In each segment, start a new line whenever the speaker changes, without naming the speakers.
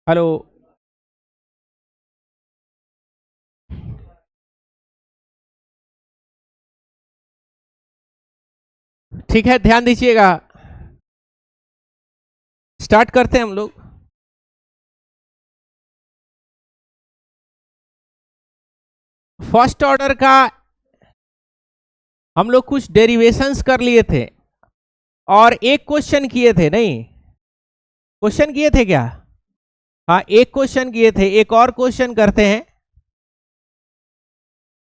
Hello. ठीक है, ध्यान दीजिएगा। स्टार्ट करते हैं हम लोग। फर्स्ट ऑर्डर का हम लोग कुछ डेरिवेशंस कर लिए थे और एक क्वेश्चन किए थे। नहीं, क्वेश्चन किए थे क्या? हाँ, एक क्वेश्चन किए थे, एक और क्वेश्चन करते हैं।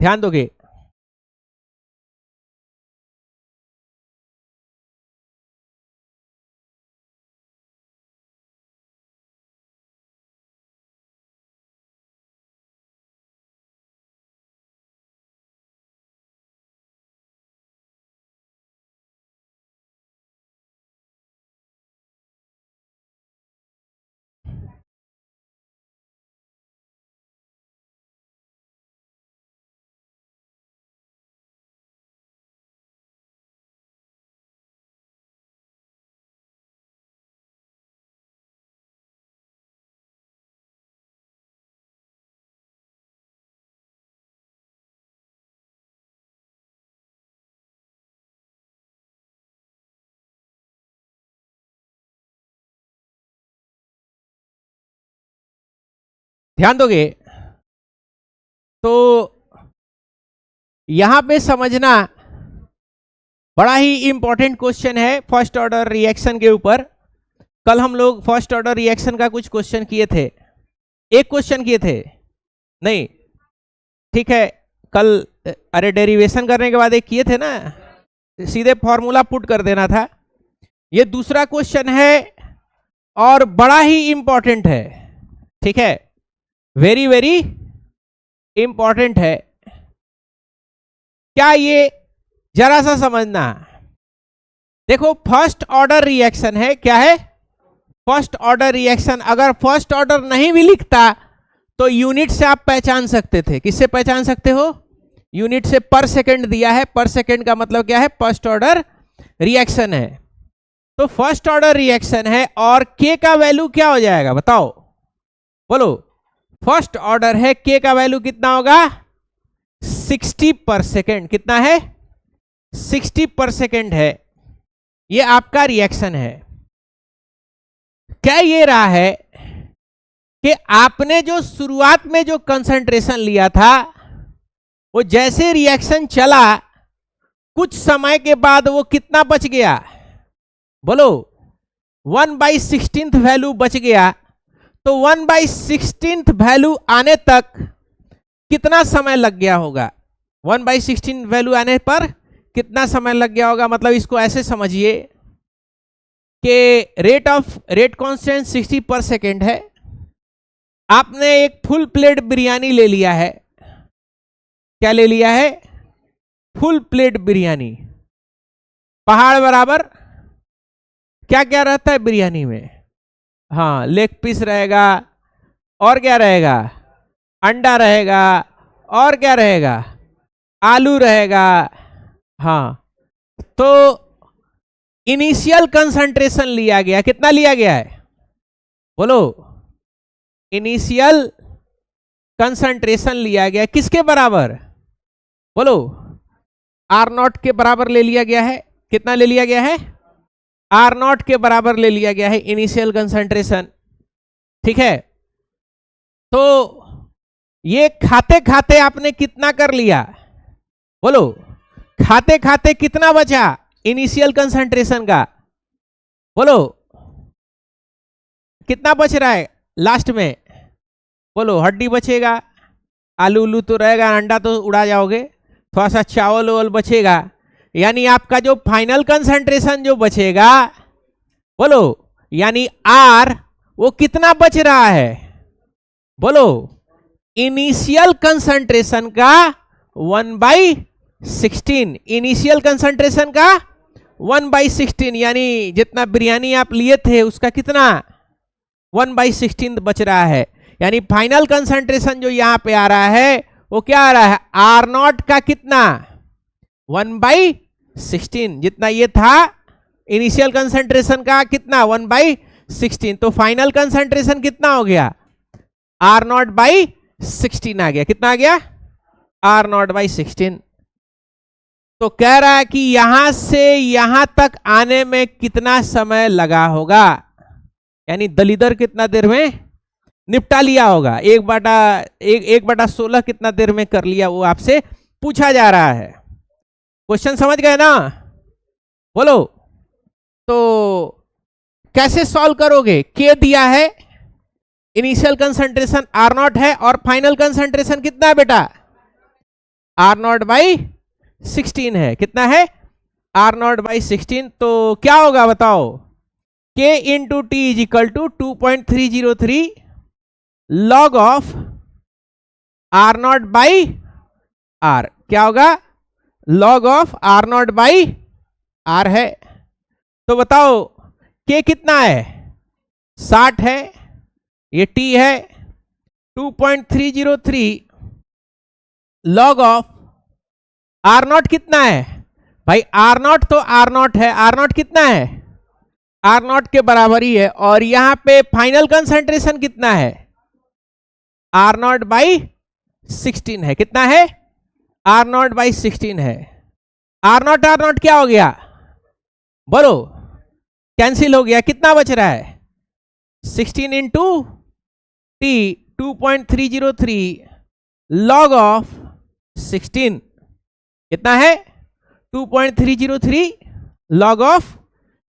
ध्यान दोगे? ध्यान दोगे तो यहां पे समझना, बड़ा ही इंपॉर्टेंट क्वेश्चन है फर्स्ट ऑर्डर रिएक्शन के ऊपर। कल हम लोग फर्स्ट ऑर्डर रिएक्शन का कुछ क्वेश्चन किए थे, एक क्वेश्चन किए थे। नहीं, ठीक है, कल अरे डेरिवेशन करने के बाद एक किए थे ना, सीधे फॉर्मूला पुट कर देना था। ये दूसरा क्वेश्चन है और बड़ा ही इंपॉर्टेंट है। ठीक है, वेरी वेरी इंपॉर्टेंट है। क्या ये जरा सा समझना। देखो, फर्स्ट ऑर्डर रिएक्शन है, क्या है? First order reaction. अगर फर्स्ट ऑर्डर नहीं भी लिखता तो यूनिट से आप पहचान सकते थे। किससे पहचान सकते हो? यूनिट से। पर सेकंड दिया है, पर सेकंड का मतलब क्या है? फर्स्ट ऑर्डर रिएक्शन है। तो फर्स्ट ऑर्डर रिएक्शन है और के का वैल्यू क्या हो जाएगा बताओ, बोलो। फर्स्ट ऑर्डर है, के का वैल्यू कितना होगा? 60 पर सेकेंड। कितना है? 60 पर सेकेंड है। ये आपका रिएक्शन है। क्या ये रहा है कि आपने जो शुरुआत में जो कंसंट्रेशन लिया था, वो जैसे रिएक्शन चला कुछ समय के बाद वो कितना बच गया? बोलो। 1/16 वैल्यू बच गया। तो 1/16 वैल्यू आने तक कितना समय लग गया होगा? 1/16 वैल्यू आने पर कितना समय लग गया होगा? मतलब इसको ऐसे समझिए कि रेट कांस्टेंट 60 पर सेकेंड है। आपने एक फुल प्लेट बिरयानी ले लिया है। क्या ले लिया है? Full plate biryani. पहाड़ बराबर क्या क्या रहता है बिरयानी में? हाँ, लेग पीस रहेगा, और क्या रहेगा? अंडा रहेगा, और क्या रहेगा? आलू रहेगा। हाँ, तो इनिशियल कंसंट्रेशन लिया गया। कितना लिया गया है? बोलो। इनिशियल कंसंट्रेशन लिया गया किसके बराबर? बोलो। R0 के बराबर ले लिया गया है। कितना ले लिया गया है? R0 के बराबर ले लिया गया है इनिशियल कंसंट्रेशन। ठीक है, तो ये खाते खाते आपने कितना कर लिया? बोलो। खाते खाते कितना बचा इनिशियल कंसंट्रेशन का? बोलो, कितना बच रहा है लास्ट में? बोलो। हड्डी बचेगा, आलू उलू तो रहेगा, अंडा तो उड़ा जाओगे, थोड़ा सा चावल वावल बचेगा। यानी आपका जो फाइनल कंसंट्रेशन जो बचेगा, बोलो, यानी आर, वो कितना बच रहा है? बोलो। इनिशियल कंसंट्रेशन का 1/16। इनिशियल कंसंट्रेशन का 1/16, यानी जितना बिरयानी आप लिए थे उसका कितना? 1/16 बच रहा है। यानी फाइनल कंसंट्रेशन जो यहां पे आ रहा है वो क्या आ रहा है? R0 का कितना? 1/16। जितना ये था इनिशियल कंसंट्रेशन का कितना? 1/16। 16, तो फाइनल कंसंट्रेशन कितना हो गया? R0 बाई 16 आ गया। कितना आ गया? R0 by 16। तो कह रहा है कि यहां से यहां तक आने में कितना समय लगा होगा, यानी दलीदर कितना देर में निपटा लिया होगा। 1/16 कितना देर में कर लिया, वो आपसे पूछा जा रहा है। क्वेश्चन समझ गए ना? बोलो। तो कैसे सॉल्व करोगे? के दिया है, इनिशियल कंसंट्रेशन R0 है और फाइनल कंसंट्रेशन कितना है बेटा? R0 बाई 16 है। कितना है? R0 by 16। तो क्या होगा बताओ? K into T is equal to 2.303 log of R0 by R। क्या होगा? Log of R0 by R है। तो बताओ K कितना है? 60 है, ये T है 2.303 लॉग ऑफ R0 कितना है भाई? R0 तो R0 है, R0 कितना है? R0 के बराबर ही है। और यहां पे फाइनल कंसंट्रेशन कितना है? R0 बाई 16 है। कितना है? R0 बाई 16 है। R0 क्या हो गया? बोलो। कैंसिल हो गया। कितना बच रहा है? 16 इंटू टी 2.303 लॉग ऑफ 16 कितना है? 2.303 log of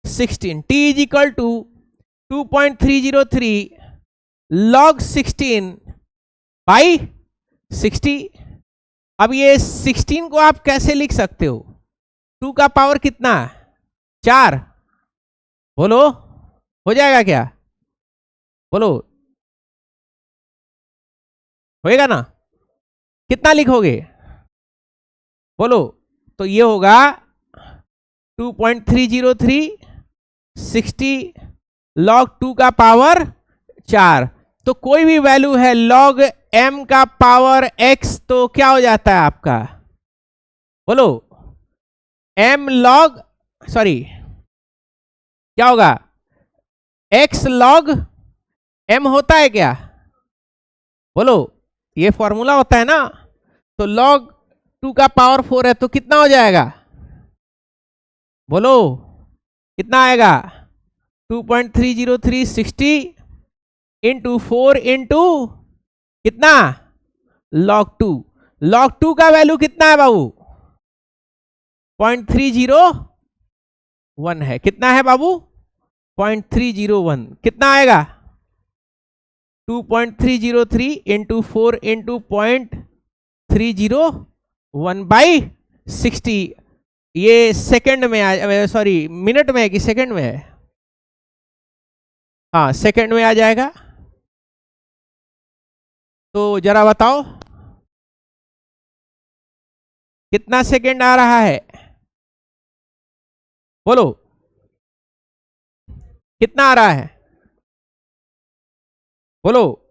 16। T is equal to 2.303 log 16 by 60। अब ये 16 को आप कैसे लिख सकते हो? 2 का पावर कितना? 4। बोलो, हो जाएगा क्या? बोलो, होएगा ना? कितना लिखोगे? बोलो। तो ये होगा 2.303 60 लॉग 2 का पावर 4। तो कोई भी वैल्यू है लॉग m का पावर x, तो क्या हो जाता है आपका? बोलो। m लॉग, सॉरी क्या होगा? x लॉग m होता है क्या? बोलो। ये फॉर्मूला होता है ना। तो लॉग 2 का पावर 4 है, तो कितना हो जाएगा? बोलो, कितना आएगा? 2.303 60 इंटू 4 इंटू कितना? लॉग 2। लॉग 2 का वैल्यू कितना है बाबू? 0.301 है। कितना है बाबू? 0.301। कितना आएगा? 2.303 इंटू 4 इंटू 0.301 बाई 60। ये सेकंड में आ, सॉरी मिनट में है कि सेकंड में है? हाँ, सेकंड में आ जाएगा। तो जरा बताओ कितना सेकंड आ रहा है? बोलो, कितना आ रहा है? बोलो।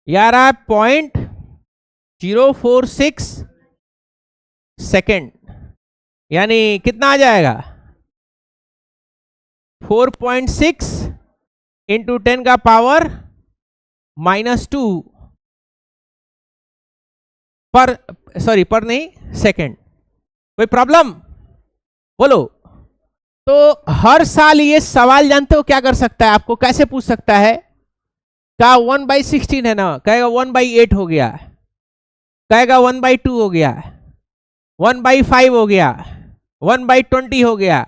यार 0.046 सेकेंड, यानी कितना आ जाएगा? 4.6 इंटू 10 का पावर -2 पर, सॉरी पर नहीं, सेकेंड। कोई प्रॉब्लम? बोलो। तो हर साल ये सवाल जानते हो क्या कर सकता है? आपको कैसे पूछ सकता है? क्या 1/16 है ना, कहेगा 1/8 हो गया, कहेगा 1/2 हो गया, 1/5 हो गया, 1/20 हो गया,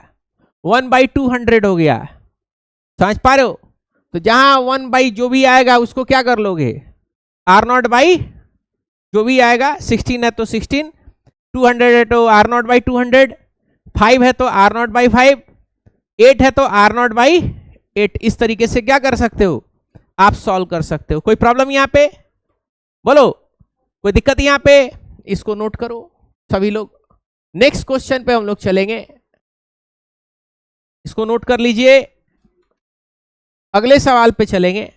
1/200 हो गया। समझ पा रहे हो? तो जहां 1 जो भी आएगा उसको क्या कर लोगे? R0 बाई जो भी आएगा, 16 है तो 16, 200 है तो R0 बाई 200, 5 है तो R0 बाई 5, 8 है तो R0 बाई 8। इस तरीके से क्या कर सकते हो? आप सॉल्व कर सकते हो। कोई प्रॉब्लम यहां पे? बोलो, कोई दिक्कत यहां पे? इसको नोट करो सभी लोग। नेक्स्ट क्वेश्चन पे हम लोग चलेंगे। इसको नोट कर लीजिए। अगले सवाल पे चलेंगे।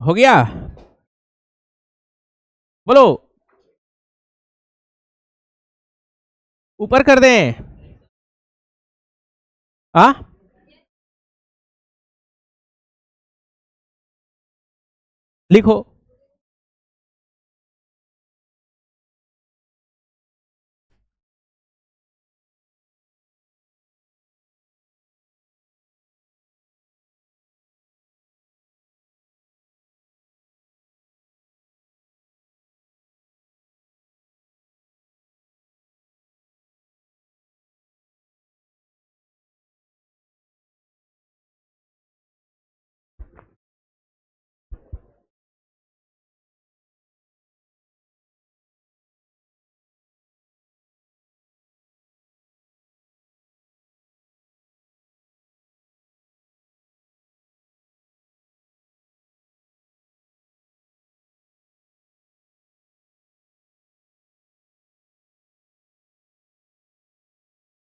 हो गया? बोलो, ऊपर कर दें? आ लिखो।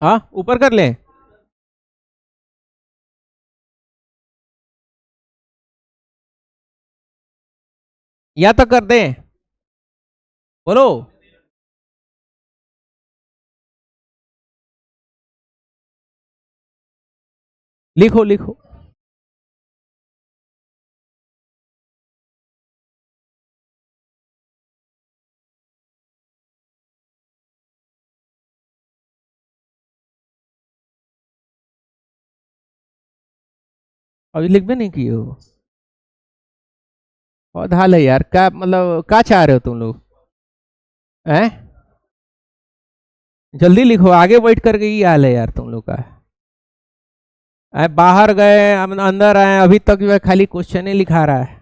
हाँ, ऊपर कर लें? या तो कर दें? बोलो। लिखो लिखो। अभी लिख भी नहीं किए हो? बहुत हाल है यार, क्या मतलब क्या चाह रहे हो तुम लोग? हैं? जल्दी लिखो, आगे बैठ करके ही हाल है यार तुम लोग का। बाहर गए, अंदर आए, अभी तक जो है खाली क्वेश्चन ही लिखा रहा है।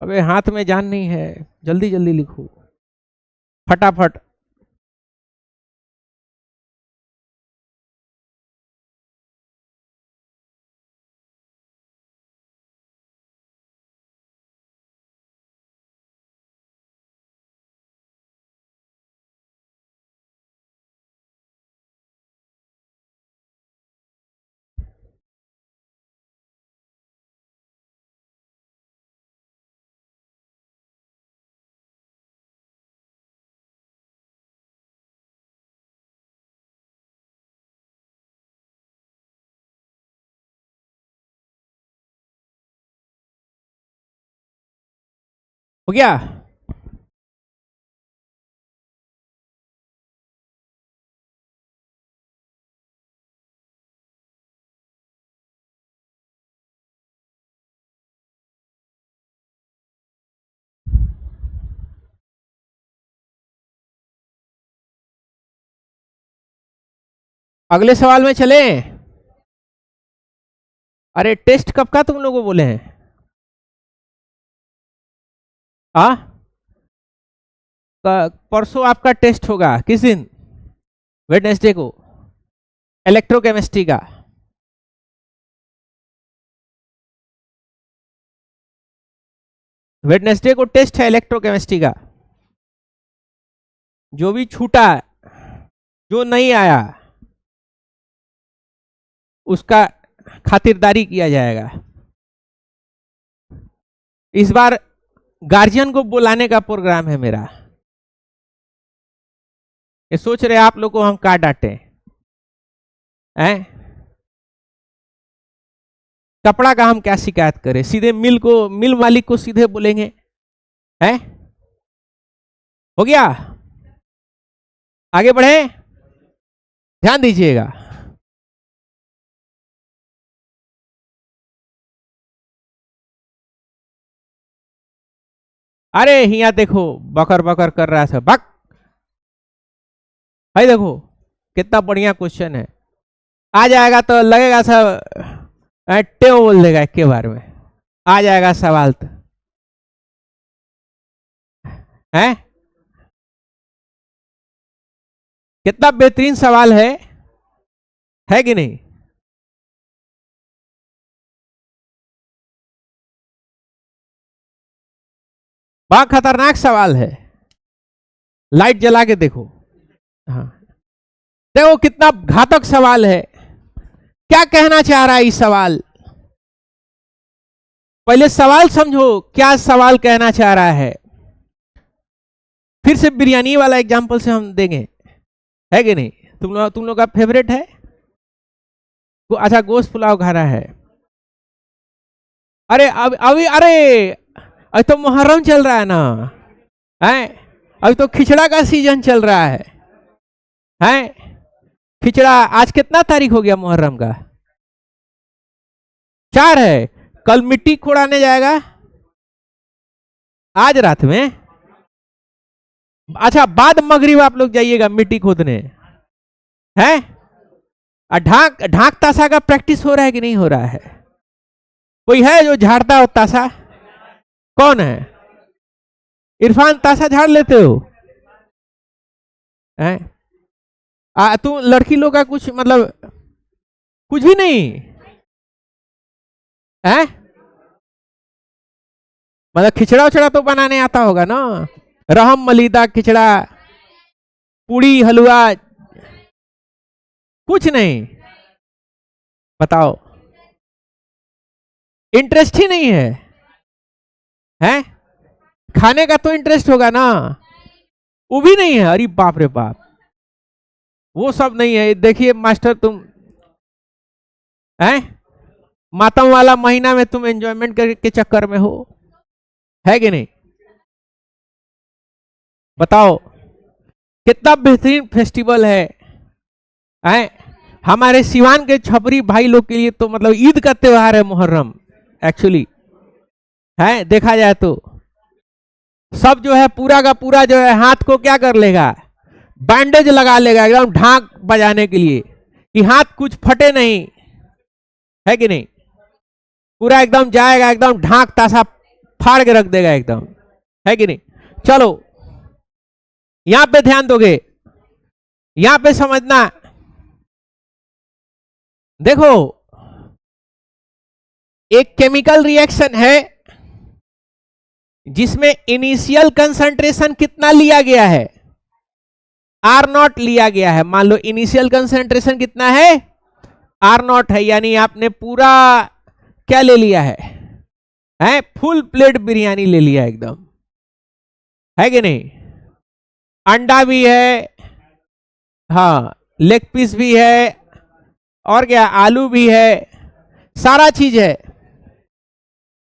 अबे हाथ में जान नहीं है, जल्दी जल्दी लिखो, फटाफट। हो गया? अगले सवाल में चले। अरे टेस्ट कब का तुम लोगों को बोले हैं? हाँ, परसों आपका टेस्ट होगा, किस दिन? वेडनेसडे को, इलेक्ट्रोकेमिस्ट्री का। वेडनेसडे को टेस्ट है इलेक्ट्रोकेमिस्ट्री का, जो भी छूटा, जो नहीं आया उसका खातिरदारी किया जाएगा। इस बार गार्जियन को बुलाने का प्रोग्राम है मेरा। ये सोच रहे आप लोग को हम क्या डांटे हैं? कपड़ा का हम क्या शिकायत करें? सीधे मिल मालिक को सीधे बोलेंगे हैं? हो गया, आगे बढ़े, ध्यान दीजिएगा। अरे यहाँ देखो बकर बकर कर रहा था, बक भाई देखो कितना बढ़िया क्वेश्चन है। आ जाएगा तो लगेगा सब टेव बोल देगा एक के बारे में, आ जाएगा सवाल तो है। कितना बेहतरीन सवाल है कि नहीं? बड़ा खतरनाक सवाल है, लाइट जला के देखो। हाँ देखो कितना घातक सवाल है। क्या कहना चाह रहा है इस सवाल? पहले सवाल समझो, क्या सवाल कहना चाह रहा है। फिर से बिरयानी वाला एग्जांपल से हम देंगे, है कि नहीं? तुम लोग का फेवरेट है? अच्छा गोश्त पुलाव खा रहा है। अरे अभी तो मुहर्रम चल रहा है ना, है? अभी तो खिचड़ा का सीजन चल रहा है? खिचड़ा आज कितना तारीख हो गया मुहर्रम का? 4 है। कल मिट्टी खोड़ाने जाएगा आज रात में। अच्छा बाद मगरिब आप लोग जाइएगा मिट्टी खोदने, है? ढाक ताशा का प्रैक्टिस हो रहा है कि नहीं हो रहा है? कोई है जो झाड़ता हो ताशा? कौन है? इरफान ताशा झाड़ लेते हो? तुम लड़की लोग का कुछ मतलब कुछ भी नहीं है? मतलब खिचड़ा उचड़ा तो बनाने आता होगा ना? रहम मलीदा खिचड़ा, पूड़ी, हलवा, कुछ नहीं? बताओ, इंटरेस्ट ही नहीं है? खाने का तो इंटरेस्ट होगा ना, वो भी नहीं है। अरे बाप रे बाप, वो सब नहीं है। देखिए मास्टर तुम मातम वाला महीना में तुम एंजॉयमेंट के चक्कर में हो, है कि नहीं? बताओ कितना बेहतरीन फेस्टिवल है? हमारे सिवान के छपरी भाई लोग के लिए तो मतलब ईद का त्योहार है मुहर्रम एक्चुअली, है? देखा जाए तो सब जो है पूरा का पूरा जो है हाथ को क्या कर लेगा, बैंडेज लगा लेगा एकदम ढाक बजाने के लिए कि हाथ कुछ फटे नहीं, है कि नहीं? पूरा एकदम जाएगा, एकदम ढाक ताशा फाड़ के रख देगा एकदम, है कि नहीं? चलो यहां पे ध्यान दोगे, यहां पे समझना। देखो एक केमिकल रिएक्शन है जिसमें इनिशियल कंसंट्रेशन कितना लिया गया है? R0 लिया गया है। मान लो इनिशियल कंसंट्रेशन कितना है? R0 है, यानी आपने पूरा क्या ले लिया है? फुल प्लेट बिरयानी ले लिया एकदम, है कि नहीं? अंडा भी है, हाँ, लेग पीस भी है, और क्या, आलू भी है, सारा चीज है।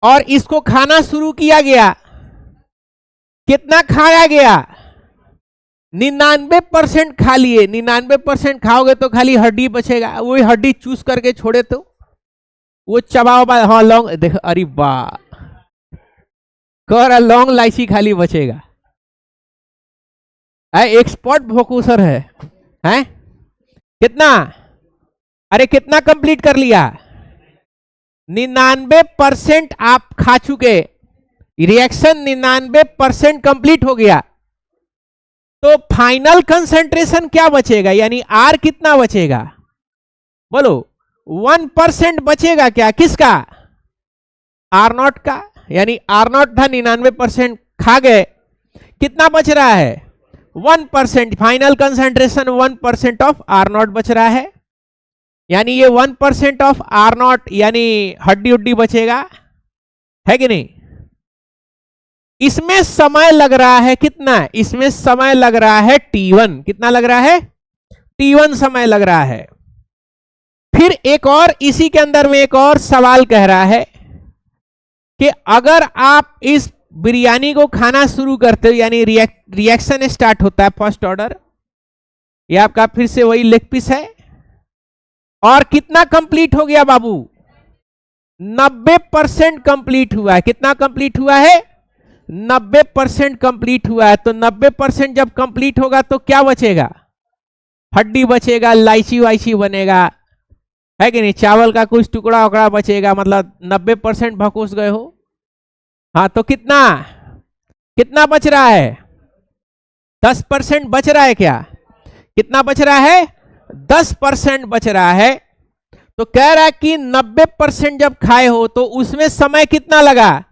और इसको खाना शुरू किया गया। कितना खाया गया? 99% खा लिए। 99% खाओगे तो खाली हड्डी बचेगा, वही हड्डी चूस करके छोड़े तो वो चबाओ। हाँ लौंग देखो, अरे वाह, कर लौंग इलायची खाली बचेगा। एक्सपर्ट भोकूसर है? कितना? अरे कितना कंप्लीट कर लिया? 99% आप खा चुके, रिएक्शन 99% कंप्लीट हो गया, तो फाइनल कंसेंट्रेशन क्या बचेगा? यानी आर कितना बचेगा? बोलो 1% बचेगा क्या? किसका? R0 का, यानी आर नॉट था 99% खा गए, कितना बच रहा है 1%, final concentration 1% of R naught बच रहा है, यानी ये 1% ऑफ आर नॉट यानी हड्डी उड्डी बचेगा, है कि नहीं। इसमें समय लग रहा है कितना, इसमें समय लग रहा है T1, कितना लग रहा है T1 समय लग रहा है। फिर एक और इसी के अंदर में एक और सवाल कह रहा है कि अगर आप इस बिरयानी को खाना शुरू करते हो, यानी रिएक्शन स्टार्ट होता है फर्स्ट ऑर्डर, ये आपका फिर से वही लेग पीस है, और कितना कंप्लीट हो गया बाबू 90% कंप्लीट हुआ है, कितना कंप्लीट हुआ है 90% कंप्लीट हुआ है। तो 90% जब कंप्लीट होगा तो क्या बचेगा, हड्डी बचेगा, लाइची वाइची बनेगा, है कि नहीं, चावल का कुछ टुकड़ा उकड़ा बचेगा, मतलब 90% भकोस गए हो। हाँ तो कितना कितना बच रहा है 10% बच रहा है, क्या कितना बच रहा है 10% बच रहा है। तो कह रहा है कि 90% जब खाए हो तो उसमें समय कितना लगा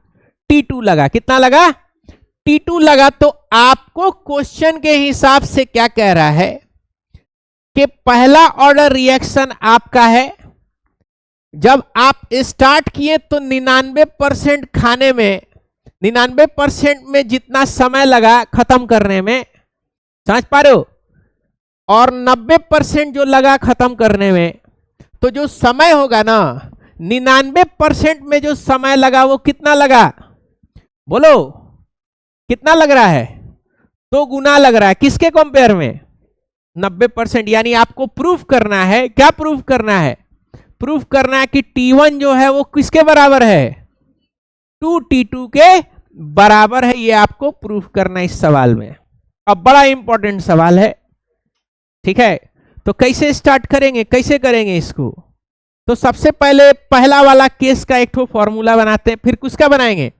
T2 लगा, कितना लगा T2 लगा। तो आपको क्वेश्चन के हिसाब से क्या कह रहा है कि पहला ऑर्डर रिएक्शन आपका है, जब आप स्टार्ट किए तो 99% खाने में, 99% में जितना समय लगा खत्म करने में, समझ पा रहे हो, और 90% जो लगा खत्म करने में, तो जो समय होगा ना 99% में जो समय लगा वो कितना लगा, बोलो कितना लग रहा है, 2 गुना लग रहा है, किसके कंपेयर में 90%। यानी आपको प्रूफ करना है, क्या प्रूफ करना है, प्रूफ करना है कि T1 जो है वो किसके बराबर है 2T2 के बराबर है, ये आपको प्रूफ करना है इस सवाल में। अब बड़ा इंपॉर्टेंट सवाल है, ठीक है। तो कैसे स्टार्ट करेंगे, कैसे करेंगे इसको, तो सबसे पहले पहला वाला केस का एक ठो फॉर्मूला बनाते हैं, फिर किसका बनाएंगे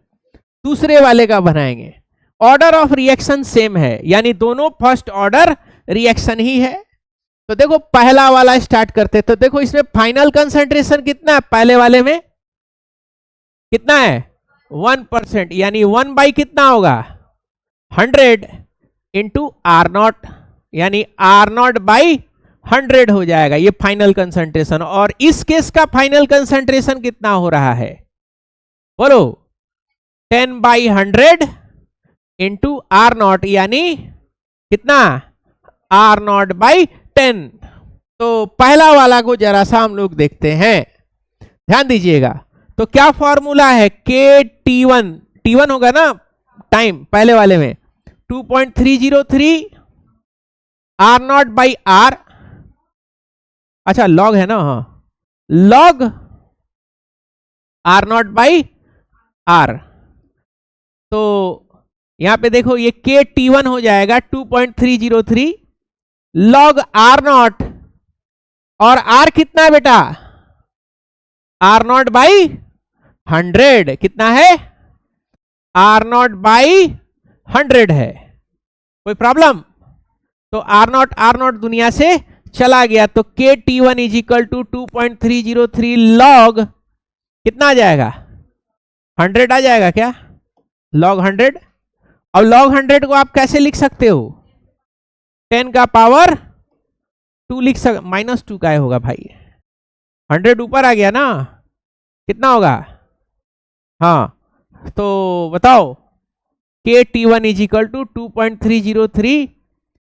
दूसरे वाले का बनाएंगे। ऑर्डर ऑफ रिएक्शन सेम है, यानी दोनों फर्स्ट ऑर्डर रिएक्शन ही है। तो देखो पहला वाला स्टार्ट करते, तो देखो इसमें फाइनल कंसंट्रेशन कितना है, पहले वाले में कितना है 1%, यानी 1 बाई कितना होगा 100 इंटू आर नॉट, यानी आर नॉट बाई 100 हो जाएगा ये फाइनल कंसंट्रेशन। और इस केस का फाइनल कंसंट्रेशन कितना हो रहा है बोलो 10/100 इंटू आर नॉट, यानी कितना आर नॉट बाई 10। तो पहला वाला को जरा सा हम लोग देखते हैं, ध्यान दीजिएगा। तो क्या फॉर्मूला है के T1 होगा ना टाइम पहले वाले में 2.303 आर नॉट बाई आर, अच्छा लॉग है ना, हाँ log R naught by R. तो यहां पे देखो ये के T1 हो जाएगा 2.303 लॉग आर नॉट, और आर कितना है बेटा आर नॉट बाई 100, कितना है आर नॉट बाई 100 है, कोई प्रॉब्लम। तो आर नॉट दुनिया से चला गया, तो के T1 is equal to 2.303 log कितना आ जाएगा 100 आ जाएगा क्या, लॉग 100। और लॉग 100 को आप कैसे लिख सकते हो 10 का पावर 2 लिख सक, -2 का होगा भाई, 100 ऊपर आ गया ना, कितना होगा, हाँ तो बताओ के T1 is equal to 2.303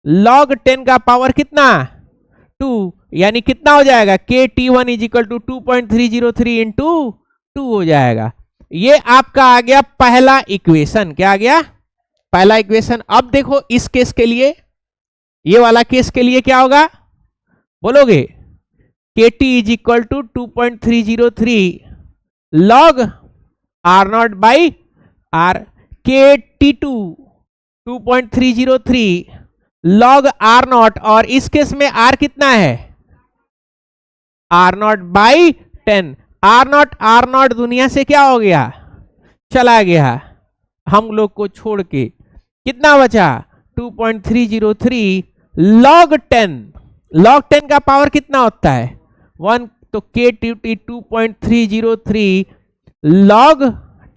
log 10 का पावर कितना 2, यानी कितना हो जाएगा के T1 is equal to 2.303 into 2 हो जाएगा। ये आपका आ गया पहला इक्वेशन, क्या आ गया पहला इक्वेशन। अब देखो इस केस के लिए, ये वाला केस के लिए क्या होगा बोलोगे K T is equal to 2.303 log R naught by R, K T2 2.303 log R not, और इस केस में आर कितना है R naught by 10। R naught दुनिया से क्या हो गया चला गया, हम लोग को छोड़ के कितना बचा 2.303 लॉग 10, लॉग 10 का पावर कितना होता है 1, तो के T 2.303 लॉग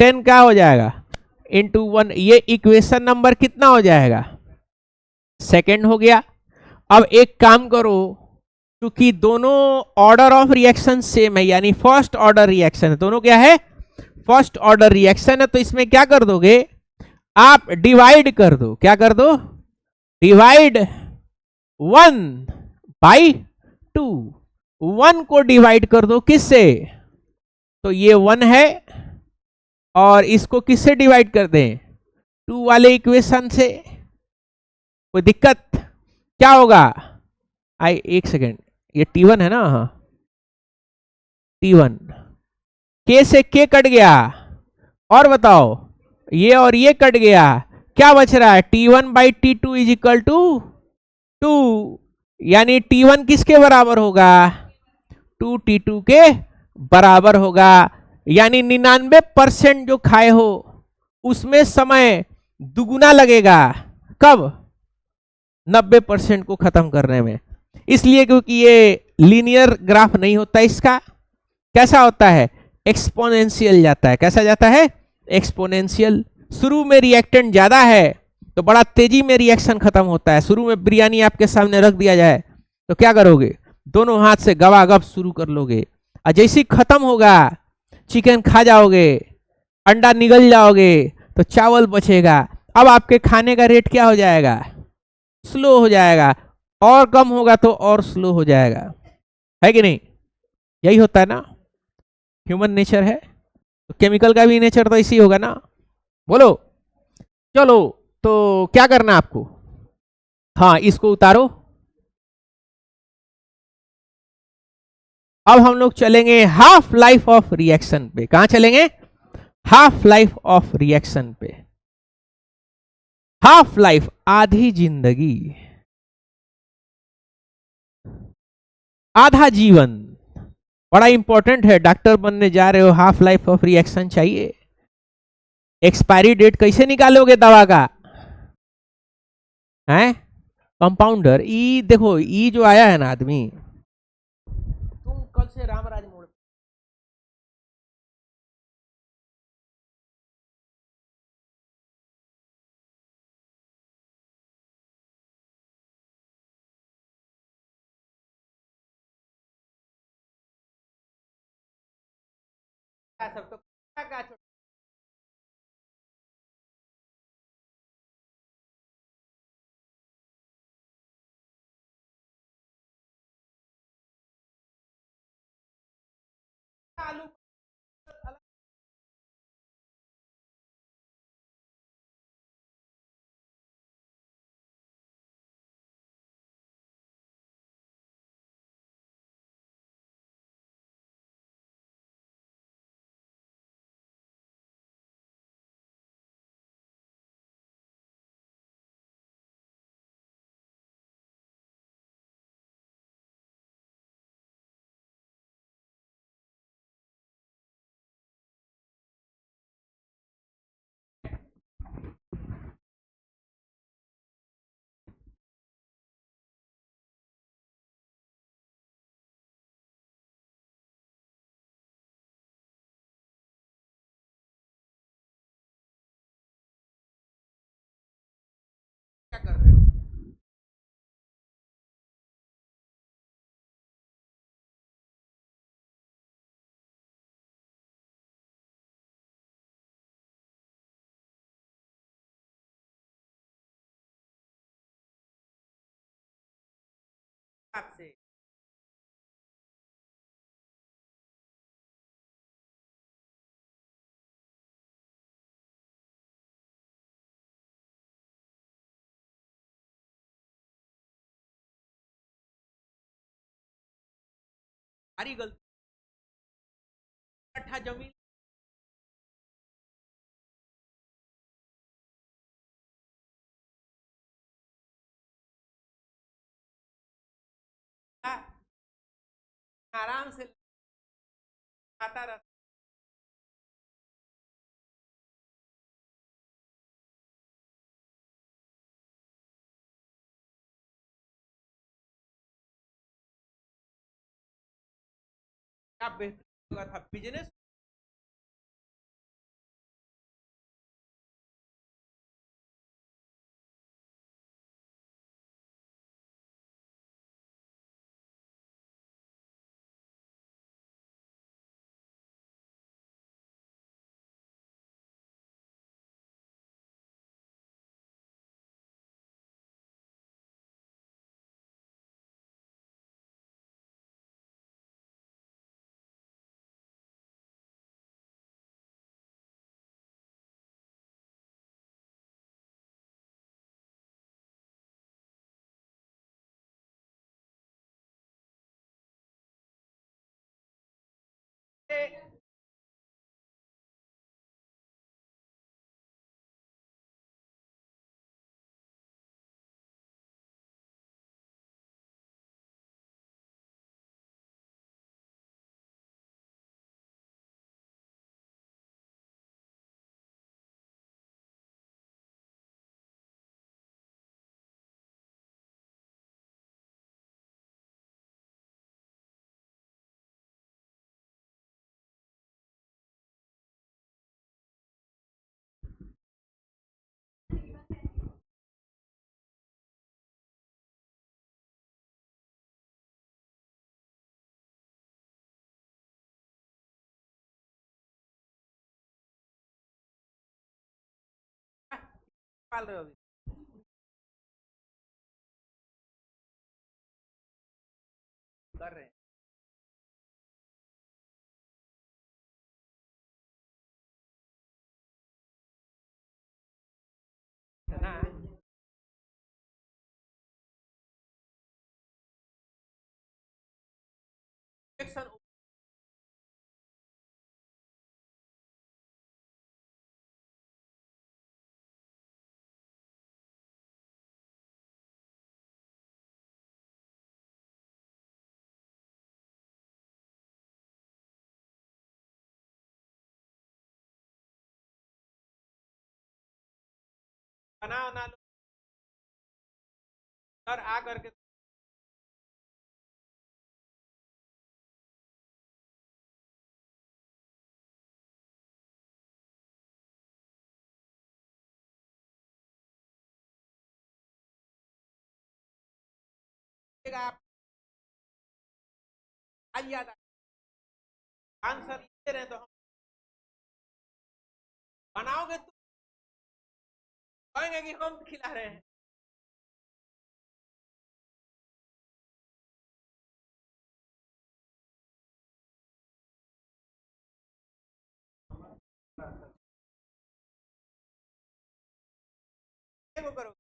10 क्या हो जाएगा इंटू 1, ये इक्वेशन नंबर कितना हो जाएगा, सेकेंड हो गया। अब एक काम करो, क्योंकि दोनों ऑर्डर ऑफ रिएक्शन सेम है, यानी फर्स्ट ऑर्डर रिएक्शन है, दोनों क्या है, फर्स्ट ऑर्डर रिएक्शन है, तो इसमें क्या कर दोगे आप, डिवाइड कर दो, क्या कर दो, डिवाइड 1 बाई 2, 1 को डिवाइड कर दो किससे, तो ये 1 है, और इसको किससे डिवाइड कर दें, 2 वाले इक्वेशन से, कोई दिक्कत, क्या होगा, आई एक सेकेंड, ये T1 है ना, हाँ T1, के से के कट गया, और बताओ ये और ये कट गया, क्या बच रहा है, T1 by T2 is equal to 2, यानी T1 किसके बराबर होगा, 2T2 के बराबर होगा, यानी 99% जो खाए हो उसमें समय दुगुना लगेगा, कब, 90% को खत्म करने में, इसलिए क्योंकि ये लीनियर ग्राफ नहीं होता, इसका कैसा होता है, एक्सपोनेंशियल जाता है, कैसा जाता है, एक्सपोनेंशियल, शुरू में रिएक्टेंट ज्यादा है तो बड़ा तेजी में रिएक्शन खत्म होता है, शुरू में बिरयानी आपके सामने रख दिया जाए तो क्या करोगे, दोनों हाथ से गवागब शुरू कर लोगे, और जैसे ही खत्म होगा चिकन खा जाओगे, अंडा निगल जाओगे, तो चावल बचेगा, अब आपके खाने का रेट क्या हो जाएगा, स्लो हो जाएगा, और कम होगा तो और स्लो हो जाएगा, है कि नहीं, यही होता है ना, ह्यूमन नेचर है, तो केमिकल का भी नेचर तो इसी होगा ना, बोलो, चलो, तो क्या करना आपको, हाँ इसको उतारो, अब हम लोग चलेंगे हाफ लाइफ ऑफ रिएक्शन पे, कहां चलेंगे, हाफ लाइफ ऑफ रिएक्शन पे, हाफ लाइफ आधी जिंदगी, आधा जीवन, बड़ा इंपॉर्टेंट है, डॉक्टर बनने जा रहे हो, हाफ लाइफ ऑफ रिएक्शन चाहिए, एक्सपायरी डेट कैसे निकालोगे दवा का, है कंपाउंडर, ई देखो, ई जो आया है ना आदमी, तुम कल से रामराज मोड़ सब तो का आलू क्या कर रहे हो, आपसे हमारी गलती, कट्ठा जमीन था, आराम से खाता रहता, क्या बेहतर होगा था बिजनेस, पाल रहे हो अभी? कर रहे हैं ना। Section बना बना लो सर, आ करके आप आज याद आंसर दे रहे हैं तो हम बनाओगे तो कहेंगे कि हम खिला रहे हैं। वो करो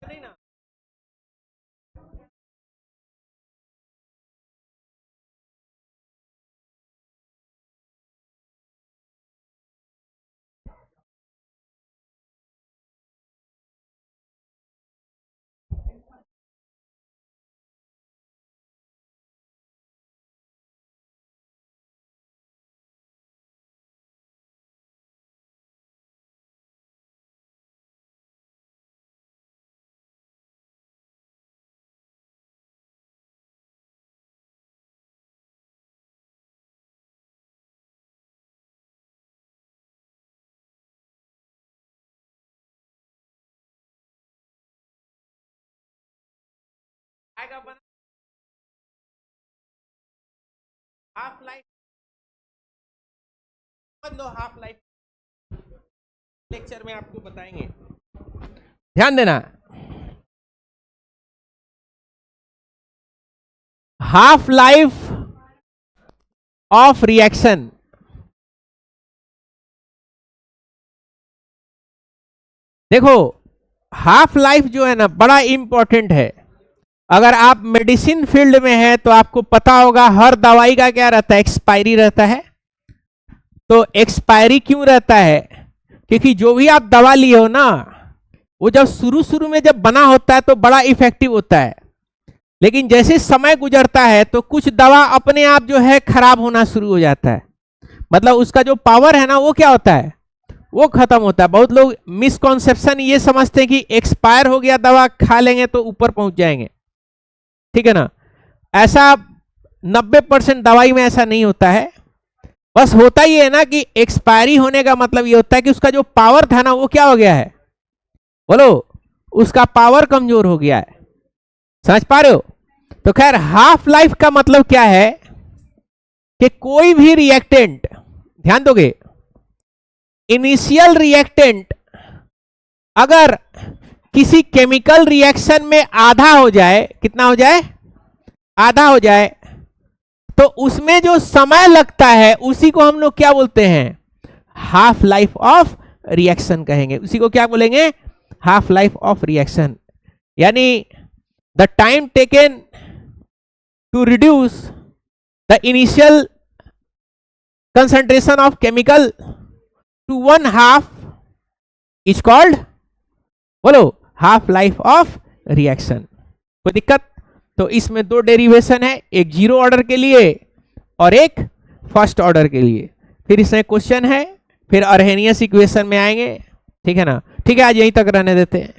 नहीं ना। आएगा बना हाफ लाइफ, समझ लो हाफ लाइफ लेक्चर में आपको बताएंगे, ध्यान देना। हाफ लाइफ ऑफ रिएक्शन, देखो हाफ लाइफ जो है ना बड़ा इंपॉर्टेंट है। अगर आप मेडिसिन फील्ड में है तो आपको पता होगा हर दवाई का क्या रहता है, एक्सपायरी रहता है। तो एक्सपायरी क्यों रहता है? क्योंकि जो भी आप दवा लिए हो ना, वो जब शुरू शुरू में जब बना होता है तो बड़ा इफेक्टिव होता है, लेकिन जैसे समय गुजरता है तो कुछ दवा अपने आप जो है खराब होना शुरू हो जाता है। मतलब उसका जो पावर है ना वो क्या होता है, वो खत्म होता है। बहुत लोग मिसकॉन्सेप्शन ये समझते हैं कि एक्सपायर हो गया दवा खा लेंगे तो ऊपर पहुंच जाएंगे, ठीक है ना। ऐसा 90% दवाई में ऐसा नहीं होता है। बस होता ही है ना कि एक्सपायरी होने का मतलब ये होता है कि उसका जो पावर था ना वो क्या हो गया है, बोलो, उसका पावर कमजोर हो गया है। समझ पा रहे हो? तो खैर हाफ लाइफ का मतलब क्या है कि कोई भी रिएक्टेंट, ध्यान दोगे, इनिशियल रिएक्टेंट अगर किसी केमिकल रिएक्शन में आधा हो जाए, कितना हो जाए, आधा हो जाए, तो उसमें जो समय लगता है उसी को हम लोग क्या बोलते हैं, हाफ लाइफ ऑफ रिएक्शन कहेंगे, उसी को क्या बोलेंगे, हाफ लाइफ ऑफ रिएक्शन। यानी the time taken to reduce the initial concentration of chemical to 1/2 is called, बोलो, हाफ लाइफ ऑफ रिएक्शन। कोई दिक्कत? तो इसमें दो डेरिवेशन है, एक जीरो ऑर्डर के लिए और एक फर्स्ट ऑर्डर के लिए। फिर इसमें क्वेश्चन है, फिर अर्हेनियस इक्वेशन में आएंगे, ठीक है ना। ठीक है, आज यहीं तक रहने देते हैं।